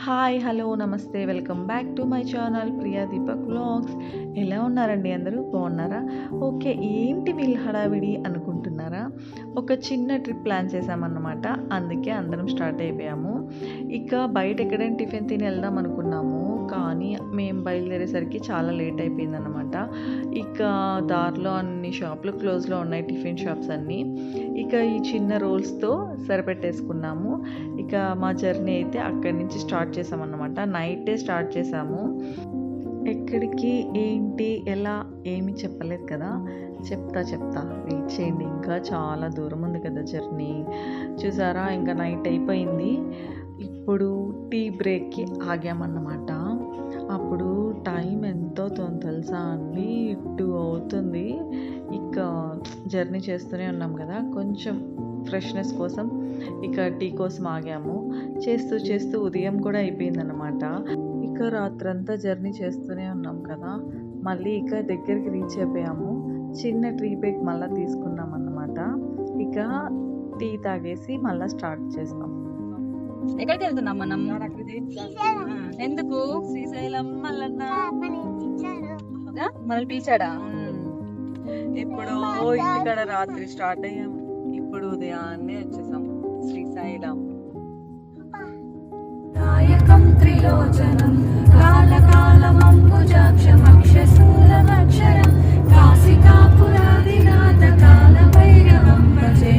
Hi! Hello! నమస్తే. Welcome back to my channel Priya Deepak vlogs. ఎలా ఉన్నారండి అందరూ? బాగున్నారా? ఓకే. ఏంటి వీళ్ళ హడావిడి అనుకుంటున్నారా? ఒక చిన్న ట్రిప్ ప్లాన్ చేశామన్నమాట. అందుకే అందరం స్టార్ట్ అయిపోయాము. ఇక బయట ఎక్కడైనా టిఫిన్ తిని వెళ్దాం అనుకున్నాము. కానీ మేము బయలుదేరేసరికి చాలా లేట్ అయిపోయిందన్నమాట. ఇక దారిలో అన్ని షాపులు క్లోజ్‌లో ఉన్నాయి, టిఫిన్ షాప్స్ అన్నీ. ఇక ఈ చిన్న రోల్స్‌తో సరిపెట్టేసుకున్నాము. ఇక మా జర్నీ అయితే అక్కడి నుంచి స్టార్ట్ చేసామన్నమాట. నైటే స్టార్ట్ చేసాము. ఎక్కడికి, ఏంటి, ఎలా ఏమీ చెప్పలేదు కదా! చెప్తా. వెయిట్ చేయండి. ఇంకా చాలా దూరం ఉంది కదా జర్నీ. చూసారా ఇంకా నైట్ అయిపోయింది. ఇప్పుడు టీ బ్రేక్‌కి ఆగామన్నమాట. అప్పుడు టైం ఎంతో తెలుసా అండి? 2 అవుతుంది. ఇక జర్నీ చేస్తూనే ఉన్నాం కదా! కొంచెం ఫ్రెష్‌నెస్ కోసం ఇక టీ కోసం ఆగాము. చేస్తూ ఉదయం కూడా అయిపోయిందన్నమాట. ఇక రాత్రంతా జర్నీ చేస్తూనే ఉన్నాం కదా! మళ్ళీ ఇక దగ్గరికి రీచ్ అయిపోయాము. చిన్న టీ బ్రేక్ మళ్ళా తీసుకున్నామన్నమాట. ఇక టీ తాగేసి మళ్ళా స్టార్ట్ చేస్తాం. ఎక్కడికి వెళ్తున్నాం మనం? ఎందుకు? శ్రీశైలం మల్లన్న మనల్ని పిలిచాడా? ఇప్పుడు ఇక్కడ రాత్రి స్టార్ట్ అయ్యాము. ఇప్పుడు ఉదయాన్నే వచ్చేసాం శ్రీశైలం. నాయకం త్రిలోచనం కాలకాలమంబుజాక్షమక్షశూలమక్షరం కాశికాపురాదినాథ కాలభైరవం భజే.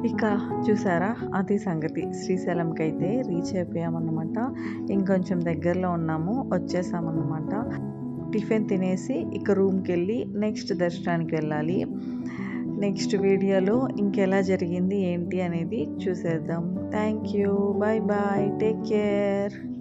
ఇక చూసారా, అది సంగతి. శ్రీశైలంకి అయితే రీచ్ అయిపోయామన్నమాట. ఇంకొంచెం దగ్గరలో ఉన్నాము, వచ్చేసామన్నమాట. టిఫిన్ తినేసి ఇక రూమ్కి వెళ్ళి నెక్స్ట్ దర్శనానికి వెళ్ళాలి. నెక్స్ట్ వీడియోలో ఇంకెలా జరిగింది ఏంటి అనేది చూసేద్దాం. Thank you. Bye take care.